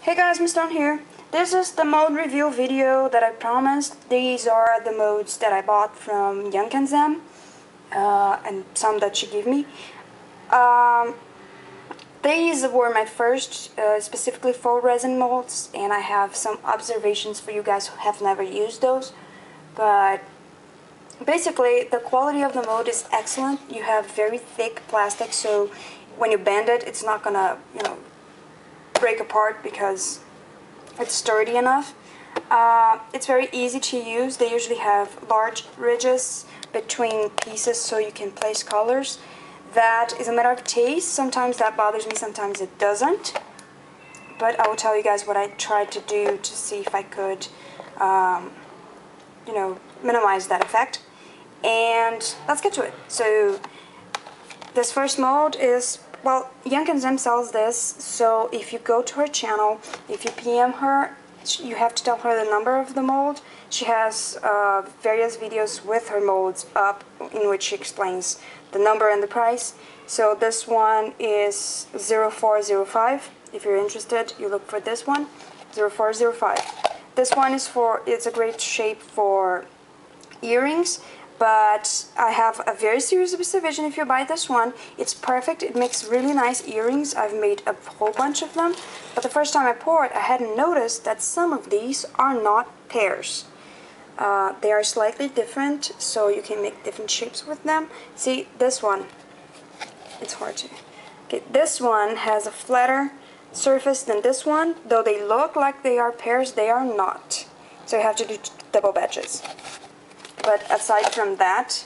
Hey guys, Miss Stone here. This is the mode review video that I promised. These are the modes that I bought from Younkinsm and some that she gave me. These were my first specifically for resin molds, and I have some observations for you guys who have never used those. But basically the quality of the mold is excellent. You have very thick plastic, so when you bend it, it's not gonna, break apart because it's sturdy enough. It's very easy to use. They usually have large ridges between pieces so you can place colors. That is a matter of taste. Sometimes that bothers me, sometimes it doesn't. But I will tell you guys what I tried to do to see if I could, minimize that effect. And let's get to it. So this first mold is, well, Younkinsm sells this, so if you go to her channel, if you PM her, you have to tell her the number of the mold. She has various videos with her molds up in which she explains the number and the price. So this one is 0405. If you're interested, you look for this one, 0405. This one is it's a great shape for earrings. But I have a very serious observation. If you buy this one, it's perfect. It makes really nice earrings. I've made a whole bunch of them. But the first time I poured, I hadn't noticed that some of these are not pairs. They are slightly different, so you can make different shapes with them. See, this one, it's hard to... Okay, this one has a flatter surface than this one. Though they look like they are pairs, they are not. So you have to do double batches. But aside from that,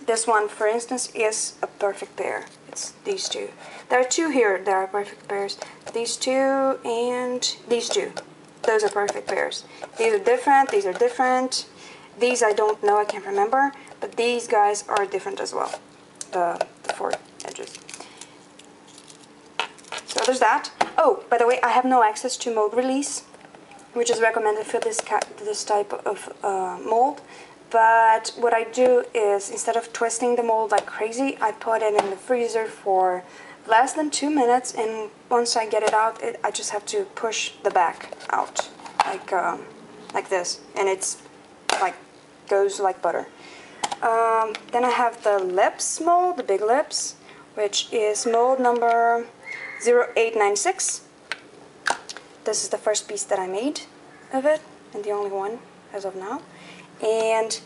this one, for instance, is a perfect pair. It's these two. There are two here that are perfect pairs. These two and these two. Those are perfect pairs. These are different. These are different. These I don't know. I can't remember. But these guys are different as well. The four edges. So there's that. Oh, by the way, I have no access to mold release, which is recommended for this type of mold. But what I do is, instead of twisting the mold like crazy, I put it in the freezer for less than 2 minutes, and once I get it out, I just have to push the back out, like this, and it's like goes like butter. Then I have the lips mold, the big lips, which is mold number 0896. This is the first piece that I made of it, and the only one as of now. And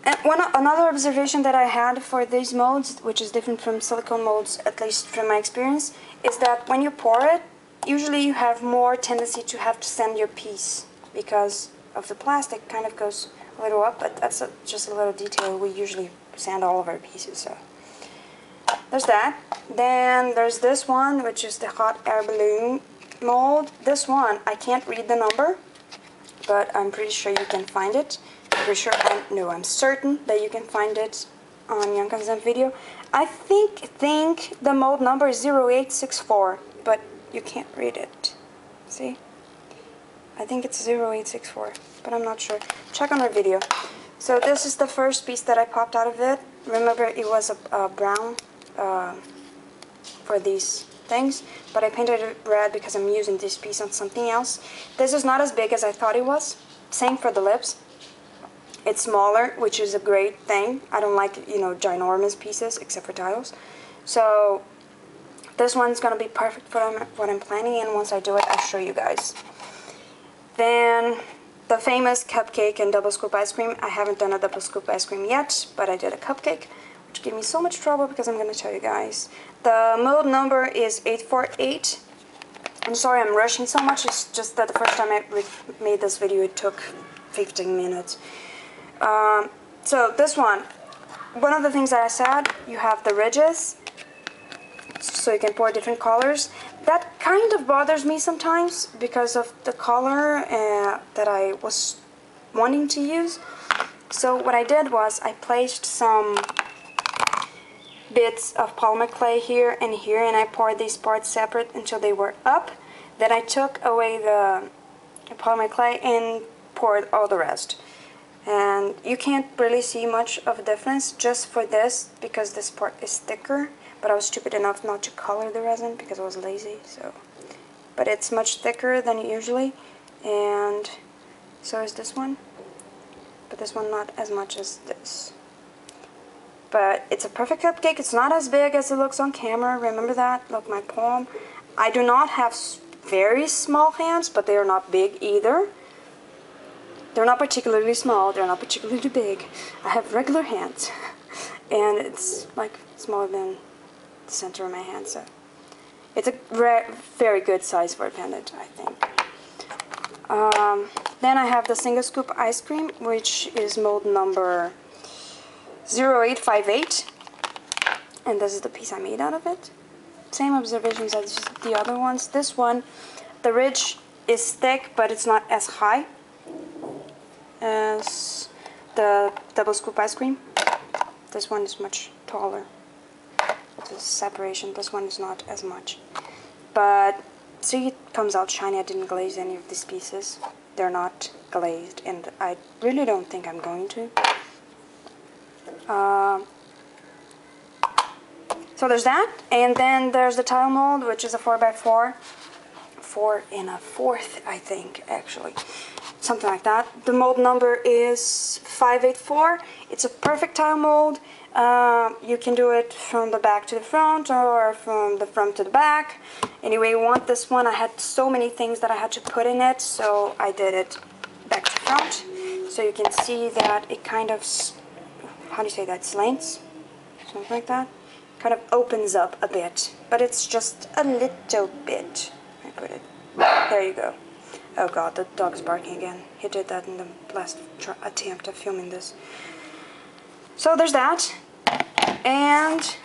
another observation that I had for these molds, which is different from silicone molds, at least from my experience, is that when you pour it, usually you have more tendency to have to sand your piece because of the plastic kind of goes a little up, but that's just a little detail. We usually sand all of our pieces, so there's that. Then there's this one, which is the hot air balloon mold. This one, I can't read the number, but I'm pretty sure you can find it. I'm certain that you can find it on Younkinsm video. I think the mold number is 0864, but you can't read it. See? I think it's 0864, but I'm not sure. Check on our video. So this is the first piece that I popped out of it. Remember, it was a brown for these things, but I painted it red because I'm using this piece on something else. This is not as big as I thought it was. Same for the lips. It's smaller, which is a great thing. I don't like, ginormous pieces except for tiles. So this one's gonna be perfect for what I'm planning, and once I do it, I'll show you guys. Then the famous cupcake and double scoop ice cream. I haven't done a double scoop ice cream yet, but I did a cupcake, which gave me so much trouble because I'm going to tell you guys. The mold number is 848. I'm sorry I'm rushing so much, it's just that the first time I made this video it took 15 minutes. So this one of the things that I said, you have the ridges, so you can pour different colors. That kind of bothers me sometimes because of the color that I was wanting to use. So what I did was I placed some bits of polymer clay here, and I poured these parts separate until they were up. Then I took away the polymer clay and poured all the rest. And you can't really see much of a difference just for this because this part is thicker, but I was stupid enough not to color the resin because I was lazy, so but it's much thicker than usually, and so is this one, but this one not as much as this. But it's a perfect cupcake. It's not as big as it looks on camera. Remember that? Look, my palm. I do not have very small hands, but they are not big either. They're not particularly small. They're not particularly big. I have regular hands, and it's like smaller than the center of my hand. So it's a very good size for a pendant, I think. Then I have the single scoop ice cream, which is mold number 0858, and this is the piece I made out of it. Same observations as the other ones. This one, the ridge is thick, but it's not as high as the double scoop ice cream. This one is much taller. The separation, this one is not as much. But see, it comes out shiny. I didn't glaze any of these pieces. They're not glazed, and I really don't think I'm going to. So there's that, and then there's the tile mold, which is a 4x4, 4 1/4, I think, actually, something like that. The mold number is 584. It's a perfect tile mold. You can do it from the back to the front, or from the front to the back. Anyway, you want this one. I had so many things that I had to put in it, so I did it back to front. So you can see that it kind of, how do you say that, slants? Something like that. Kind of opens up a bit, but it's just a little bit. I put it, there you go. Oh god, the dog's barking again. He did that in the last attempt of filming this. So there's that. And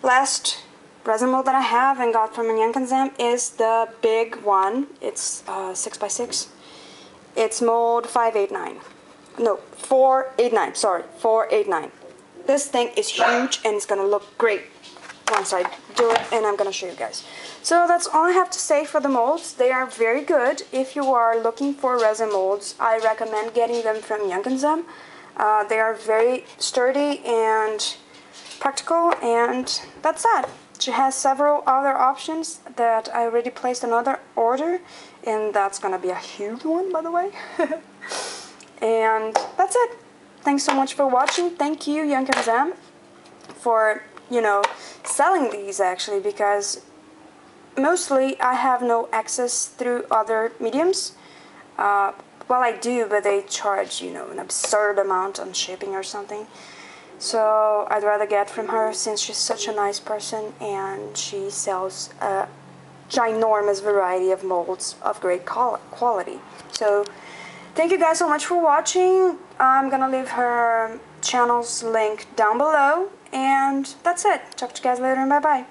last resin mold that I have and got from Younkinsm is the big one. It's 6x6. It's mold 589. No, 489, sorry, 489. This thing is huge, and it's gonna look great once I do it, and I'm gonna show you guys. So that's all I have to say for the molds. They are very good. If you are looking for resin molds, I recommend getting them from Younkinsm. They are very sturdy and practical, and that's that. She has several other options that I already placed another order, and that's gonna be a huge one, by the way. And that's it. Thanks so much for watching. Thank you, Younkinsm, for, you know, selling these, actually, because mostly I have no access through other mediums. Well, I do, but they charge, you know, an absurd amount on shipping or something. So I'd rather get from her, since she's such a nice person, and she sells a ginormous variety of molds of great quality. So thank you guys so much for watching. I'm gonna leave her channel's link down below, and that's it. Talk to you guys later, and bye bye.